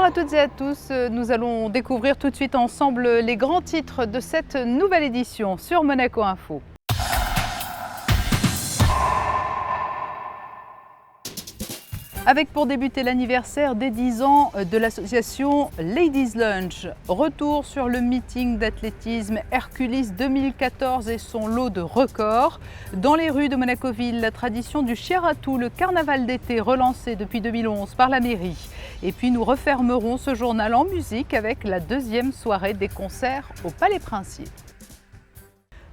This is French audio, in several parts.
Bonjour à toutes et à tous, nous allons découvrir tout de suite ensemble les grands titres de cette nouvelle édition sur Monaco Info. Avec pour débuter l'anniversaire des 10 ans de l'association Ladies Lunch. Retour sur le meeting d'athlétisme Herculis 2014 et son lot de records. Dans les rues de Monaco-Ville, la tradition du Chiaratou, le carnaval d'été relancé depuis 2011 par la mairie. Et puis nous refermerons ce journal en musique avec la deuxième soirée des concerts au Palais Princier.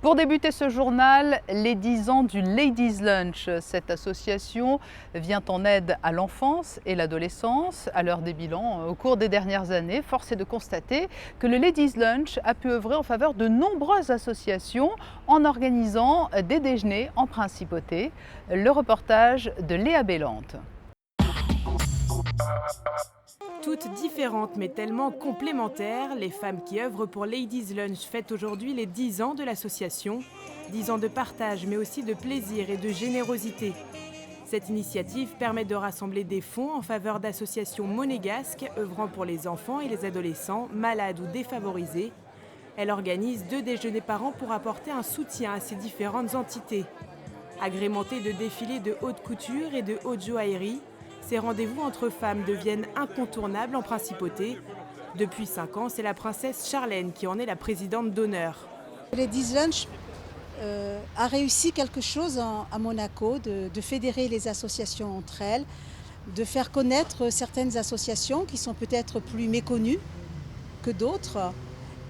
Pour débuter ce journal, les 10 ans du Ladies Lunch. Cette association vient en aide à l'enfance et l'adolescence. À l'heure des bilans, au cours des dernières années, force est de constater que le Ladies Lunch a pu œuvrer en faveur de nombreuses associations en organisant des déjeuners en principauté. Le reportage de Léa Bélante. Toutes différentes mais tellement complémentaires, les femmes qui œuvrent pour Ladies Lunch fêtent aujourd'hui les 10 ans de l'association. 10 ans de partage mais aussi de plaisir et de générosité. Cette initiative permet de rassembler des fonds en faveur d'associations monégasques œuvrant pour les enfants et les adolescents malades ou défavorisés. Elle organise 2 déjeuners par an pour apporter un soutien à ces différentes entités. Agrémentées de défilés de haute couture et de haute joaillerie, ces rendez-vous entre femmes deviennent incontournables en principauté. Depuis 5 ans, c'est la princesse Charlène qui en est la présidente d'honneur. Ladies Lunch a réussi quelque chose à Monaco, de fédérer les associations entre elles, de faire connaître certaines associations qui sont peut-être plus méconnues que d'autres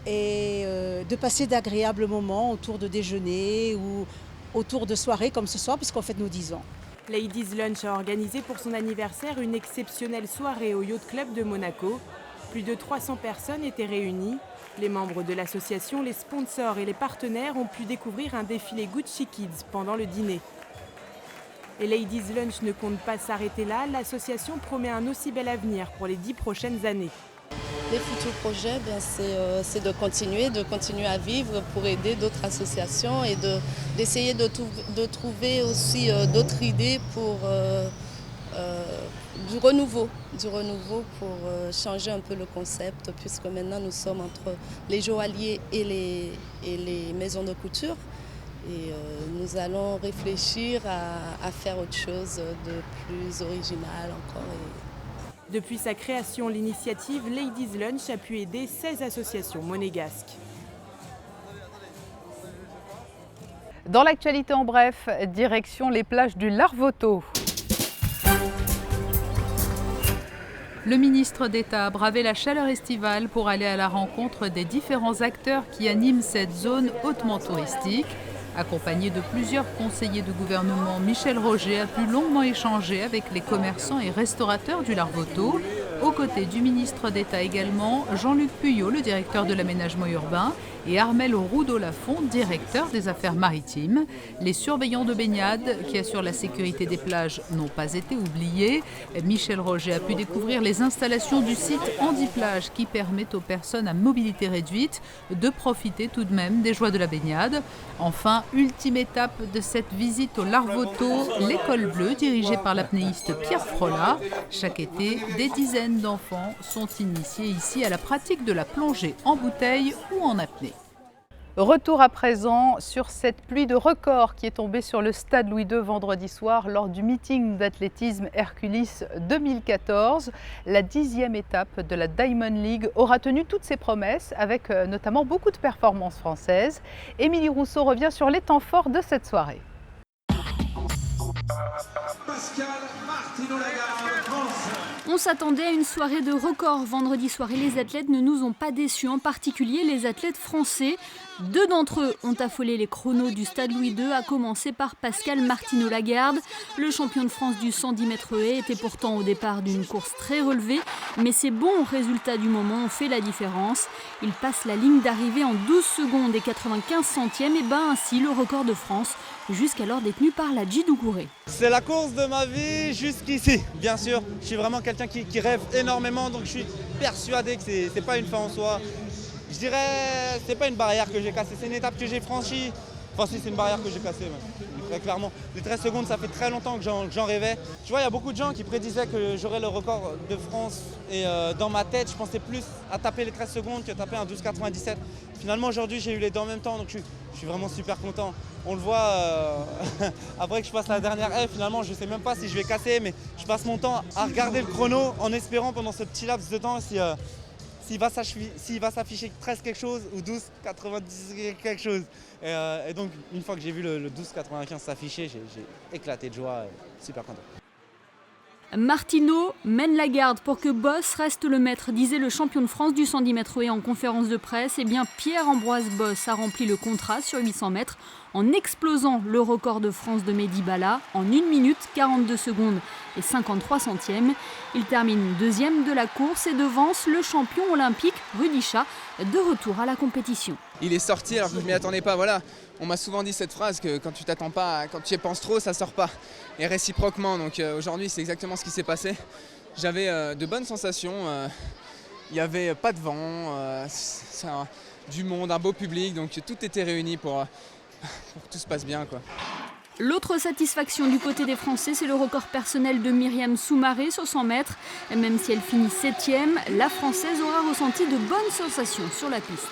et de passer d'agréables moments autour de déjeuners ou autour de soirées comme ce soir puisqu'on fête nos 10 ans. Ladies Lunch a organisé pour son anniversaire une exceptionnelle soirée au Yacht Club de Monaco. Plus de 300 personnes étaient réunies. Les membres de l'association, les sponsors et les partenaires ont pu découvrir un défilé Gucci Kids pendant le dîner. Et Ladies Lunch ne compte pas s'arrêter là. L'association promet un aussi bel avenir pour les 10 prochaines années. Les futurs projets, c'est de continuer à vivre pour aider d'autres associations et d'essayer de trouver aussi d'autres idées pour du renouveau pour changer un peu le concept, puisque maintenant nous sommes entre les joailliers et les maisons de couture. Et nous allons réfléchir à faire autre chose de plus original encore. Depuis sa création, l'initiative Ladies Lunch a pu aider 16 associations monégasques. Dans l'actualité en bref, direction les plages du Larvoto. Le ministre d'État a bravé la chaleur estivale pour aller à la rencontre des différents acteurs qui animent cette zone hautement touristique. Accompagné de plusieurs conseillers de gouvernement, Michel Roger a pu longuement échanger avec les commerçants et restaurateurs du Larvoto. Aux côtés du ministre d'État également, Jean-Luc Puyot, le directeur de l'aménagement urbain, et Armel Roudot-Lafont, directeur des affaires maritimes. Les surveillants de baignade qui assurent la sécurité des plages n'ont pas été oubliés. Michel Roger a pu découvrir les installations du site Handiplage qui permettent aux personnes à mobilité réduite de profiter tout de même des joies de la baignade. Enfin, ultime étape de cette visite au Larvoto, l'école bleue dirigée par l'apnéiste Pierre Frolat. Chaque été, des dizaines d'enfants sont initiés ici à la pratique de la plongée en bouteille ou en apnée. Retour à présent sur cette pluie de record qui est tombée sur le stade Louis II vendredi soir lors du meeting d'athlétisme Herculis 2014. La 10e étape de la Diamond League aura tenu toutes ses promesses avec notamment beaucoup de performances françaises. Émilie Rousseau revient sur les temps forts de cette soirée. Pascal Martino-Lagarde, France. On s'attendait à une soirée de record. Vendredi soir, et les athlètes ne nous ont pas déçus, en particulier les athlètes français. 2 d'entre eux ont affolé les chronos du stade Louis II, à commencer par Pascal Martino-Lagarde. Le champion de France du 110 mètres haies était pourtant au départ d'une course très relevée, mais ses bons résultats du moment ont fait la différence. Il passe la ligne d'arrivée en 12 secondes et 95 centièmes et bat ainsi le record de France, jusqu'alors détenu par la Doucouré. C'est la course de ma vie jusqu'ici, bien sûr. Je suis vraiment quelqu'un qui rêve énormément, donc je suis persuadé que c'est pas une fin en soi. Je dirais, c'est pas une barrière que j'ai cassée, c'est une étape que j'ai franchie Enfin si, c'est une barrière que j'ai cassée, très clairement. Les 13 secondes, ça fait très longtemps que j'en rêvais. Tu vois, il y a beaucoup de gens qui prédisaient que j'aurais le record de France. Et dans ma tête, je pensais plus à taper les 13 secondes que taper un 12,97. Finalement, aujourd'hui, j'ai eu les deux en même temps, donc je suis vraiment super content. On le voit, après que je passe la dernière F, finalement, je ne sais même pas si je vais casser, mais je passe mon temps à regarder le chrono en espérant pendant ce petit laps de temps s'il va s'afficher 13 quelque chose ou 12,90 quelque chose. Et donc, une fois que j'ai vu le 12,95 s'afficher, j'ai éclaté de joie, super content. Martino mène la garde pour que Boss reste le maître, disait le champion de France du 110 mètres haies en conférence de presse. Eh bien, Pierre-Ambroise Boss a rempli le contrat sur 800 mètres en explosant le record de France de Mehdi Bala en 1 minute 42 secondes et 53 centièmes. Il termine deuxième de la course et devance le champion olympique Rudy Chat, de retour à la compétition. Il est sorti alors que je ne m'y attendais pas. Voilà. On m'a souvent dit cette phrase que quand tu t'attends pas, quand tu y penses trop, ça sort pas. Et réciproquement, donc aujourd'hui c'est exactement ce qui s'est passé. J'avais de bonnes sensations. Il n'y avait pas de vent, du monde, un beau public, donc tout était réuni pour que tout se passe bien, quoi. L'autre satisfaction du côté des Français, c'est le record personnel de Myriam Soumaré sur 100 mètres. Même si elle finit 7e, la Française aura ressenti de bonnes sensations sur la piste.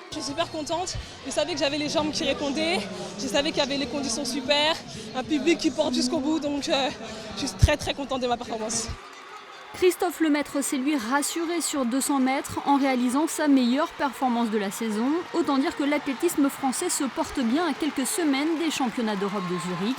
Je suis super contente, je savais que j'avais les jambes qui répondaient, je savais qu'il y avait les conditions super, un public qui porte jusqu'au bout, donc je suis très très contente de ma performance. Christophe Lemaître s'est lui rassuré sur 200 mètres en réalisant sa meilleure performance de la saison. Autant dire que l'athlétisme français se porte bien à quelques semaines des championnats d'Europe de Zurich.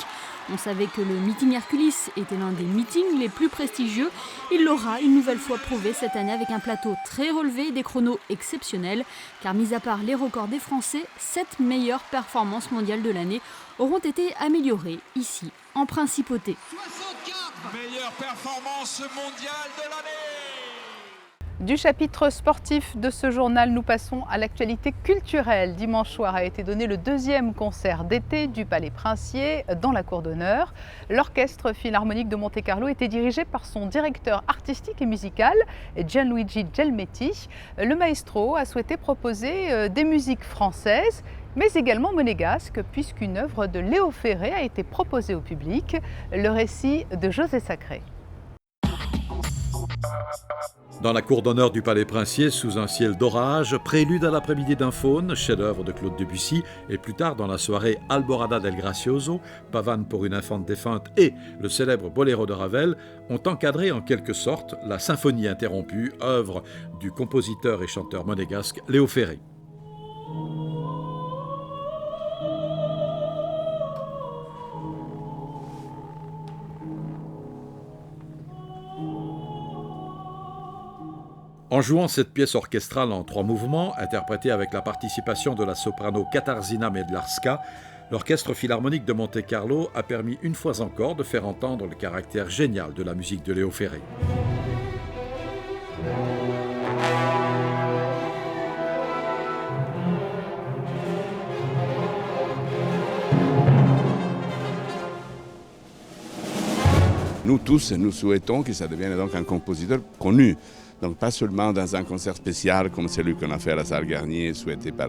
On savait que le meeting Hercules était l'un des meetings les plus prestigieux. Il l'aura une nouvelle fois prouvé cette année avec un plateau très relevé et des chronos exceptionnels. Car mis à part les records des Français, 7 meilleures performances mondiales de l'année auront été améliorées ici, en Principauté. 64 meilleure performance mondiale de l'année. Du chapitre sportif de ce journal, nous passons à l'actualité culturelle. Dimanche soir a été donné le 2e concert d'été du Palais Princier dans la cour d'honneur. L'Orchestre Philharmonique de Monte-Carlo était dirigé par son directeur artistique et musical, Gianluigi Gelmetti. Le maestro a souhaité proposer des musiques françaises, mais également monégasques, puisqu'une œuvre de Léo Ferré a été proposée au public, le récit de José Sacré. Dans la cour d'honneur du Palais Princier, sous un ciel d'orage, prélude à l'après-midi d'un faune, chef-d'œuvre de Claude Debussy, et plus tard dans la soirée Alborada del Gracioso, pavane pour une infante défunte et le célèbre Boléro de Ravel, ont encadré en quelque sorte la symphonie interrompue, œuvre du compositeur et chanteur monégasque Léo Ferré. En jouant cette pièce orchestrale en 3 mouvements, interprétée avec la participation de la soprano Katarzyna Medlarska, l'Orchestre Philharmonique de Monte-Carlo a permis une fois encore de faire entendre le caractère génial de la musique de Léo Ferré. Nous tous, nous souhaitons que ça devienne donc un compositeur connu. Donc pas seulement dans un concert spécial comme celui qu'on a fait à la salle Garnier, souhaité par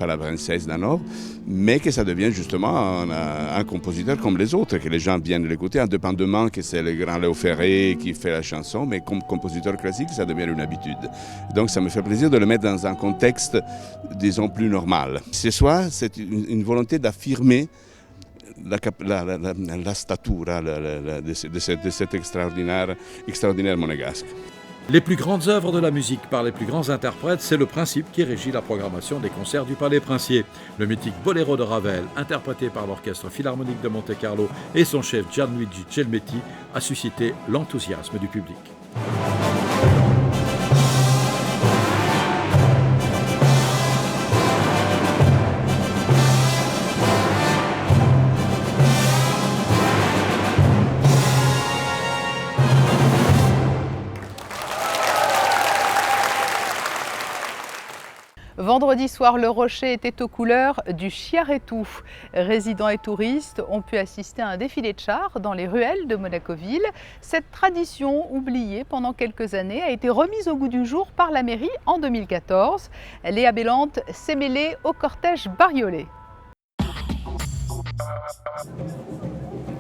la princesse d'Hanovre, mais que ça devienne justement un compositeur comme les autres, que les gens viennent l'écouter, indépendamment que c'est le grand Léo Ferré qui fait la chanson, mais comme compositeur classique, ça devient une habitude. Donc ça me fait plaisir de le mettre dans un contexte, disons, plus normal. Ce soir, c'est une volonté d'affirmer la stature de cet extraordinaire monégasque. Les plus grandes œuvres de la musique par les plus grands interprètes, c'est le principe qui régit la programmation des concerts du Palais Princier. Le mythique Boléro de Ravel, interprété par l'Orchestre Philharmonique de Monte-Carlo et son chef Gianluigi Gelmetti, a suscité l'enthousiasme du public. Vendredi soir, le Rocher était aux couleurs du Chiaretou. Résidents et touristes ont pu assister à un défilé de chars dans les ruelles de Monaco-Ville. Cette tradition, oubliée pendant quelques années, a été remise au goût du jour par la mairie en 2014. Léa Bélante s'est mêlée au cortège bariolé.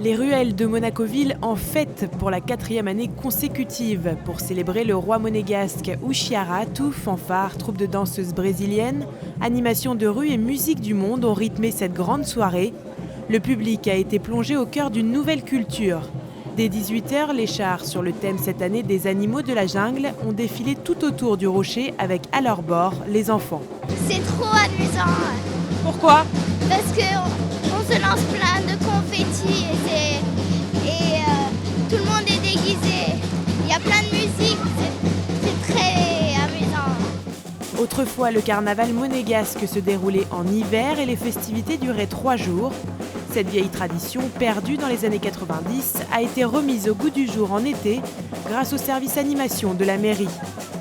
Les ruelles de Monaco-Ville en fête pour la 4e année consécutive. Pour célébrer le roi monégasque Uchiara, tout, fanfare, troupe de danseuses brésiliennes, animations de rue et musique du monde ont rythmé cette grande soirée. Le public a été plongé au cœur d'une nouvelle culture. Dès 18h, les chars sur le thème cette année des animaux de la jungle ont défilé tout autour du rocher avec à leur bord les enfants. C'est trop amusant. Pourquoi? Parce qu'on se lance plein de confettis et tout le monde est déguisé. Il y a plein de musique, c'est très amusant. Autrefois, le carnaval monégasque se déroulait en hiver et les festivités duraient 3 jours. Cette vieille tradition, perdue dans les années 90, a été remise au goût du jour en été grâce au service animation de la mairie.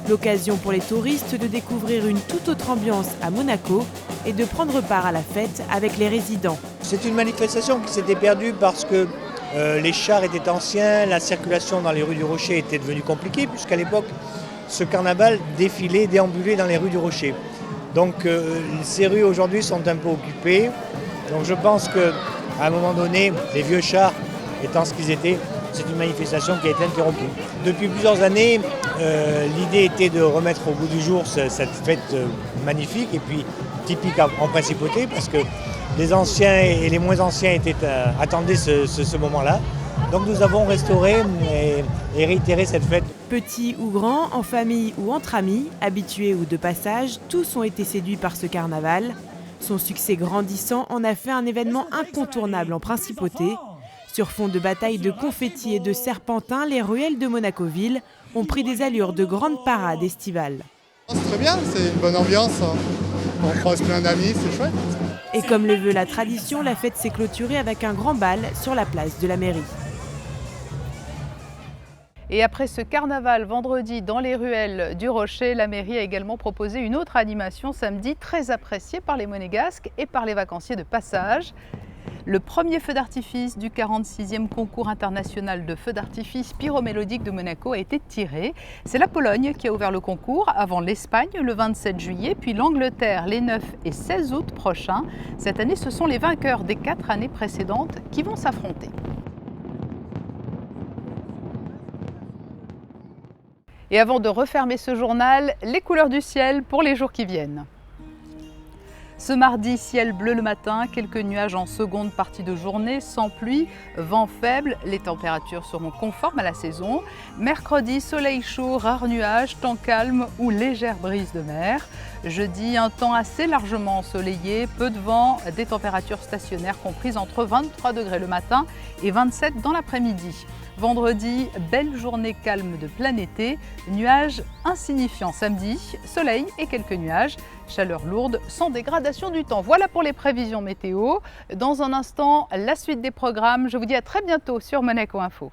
L'occasion pour les touristes de découvrir une toute autre ambiance à Monaco et de prendre part à la fête avec les résidents. C'est une manifestation qui s'était perdue parce que les chars étaient anciens, la circulation dans les rues du Rocher était devenue compliquée puisqu'à l'époque, ce carnaval déambulait dans les rues du Rocher. Donc ces rues aujourd'hui sont un peu occupées. Donc je pense qu'à un moment donné, les vieux chars étant ce qu'ils étaient, c'est une manifestation qui a été interrompue. Depuis plusieurs années, l'idée était de remettre au goût du jour cette fête magnifique et puis typique en principauté parce que les anciens et les moins anciens attendaient ce moment-là. Donc nous avons restauré et réitéré cette fête. Petits ou grands, en famille ou entre amis, habitués ou de passage, tous ont été séduits par ce carnaval. Son succès grandissant en a fait un événement incontournable en principauté. Sur fond de batailles de confettis et de serpentins, les ruelles de Monaco-Ville ont pris des allures de grande parade estivale. C'est très bien, c'est une bonne ambiance. On croise plein d'amis, c'est chouette. Et comme le veut la tradition, la fête s'est clôturée avec un grand bal sur la place de la mairie. Et après ce carnaval vendredi dans les ruelles du Rocher, la mairie a également proposé une autre animation samedi très appréciée par les Monégasques et par les vacanciers de passage. Le premier feu d'artifice du 46e concours international de feux d'artifice pyromélodique de Monaco a été tiré. C'est la Pologne qui a ouvert le concours avant l'Espagne le 27 juillet, puis l'Angleterre les 9 et 16 août prochains. Cette année, ce sont les vainqueurs des 4 années précédentes qui vont s'affronter. Et avant de refermer ce journal, les couleurs du ciel pour les jours qui viennent. Ce mardi, ciel bleu le matin, quelques nuages en seconde partie de journée, sans pluie, vent faible, les températures seront conformes à la saison. Mercredi, soleil chaud, rares nuages, temps calme ou légère brise de mer. Jeudi, un temps assez largement ensoleillé, peu de vent, des températures stationnaires comprises entre 23 degrés le matin et 27 dans l'après-midi. Vendredi, belle journée calme de plein été, nuages insignifiants samedi, soleil et quelques nuages, chaleur lourde sans dégradation du temps. Voilà pour les prévisions météo. Dans un instant, la suite des programmes. Je vous dis à très bientôt sur Monaco Info.